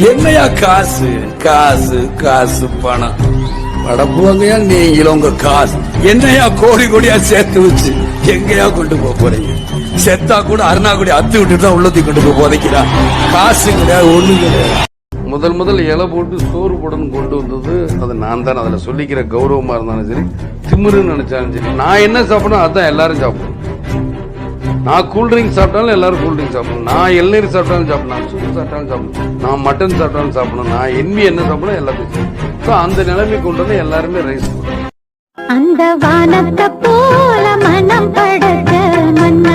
என்னையா காசு காசு காசு பணம் படப்புவாங்கயா நீங்களும் உங்க காசு என்னையா கோடி கோடியா சேர்த்து வச்சு எங்கயா கொண்டு போறீங்க? செத்தா கூட அருணா கூட அத்து விட்டு தான் உள்ளத்துக்கு கொண்டு போய் புதைக்கிறா. காசு கிடையாது, ஒண்ணு கிடையாது. முதல் இலை போட்டு சோறு போடணும் கொண்டு வந்தது அது நான் தான். அதுல சொல்லிக்கிற கௌரவமா இருந்தாலும் சரி, திமிருன்னு நினைச்சாலும் சரி, நான் என்ன சாப்பிடணும் அதான் எல்லாரும் சாப்பிடணும். நான் கூல்ட்ரிங்க் சாப்பிட்டாலும் எல்லாரும் கூல்ட்ரிங்க் சாப்பிடணும். நான் இளநீர் சாப்பிட்டாலும் சாப்பிடணும். நான் சூப் சாப்பிட்டாலும் சாப்பிடணும். நான் மட்டன் சாப்பிட்டாலும் சாப்பிடணும். நான் என்ன சாப்பிடணும் எல்லாத்தையும். அந்த நிலைமை கொண்டு வந்து எல்லாருமே ரைஸ். அந்த வானத்தை போல மனம் படைத்த மன்ன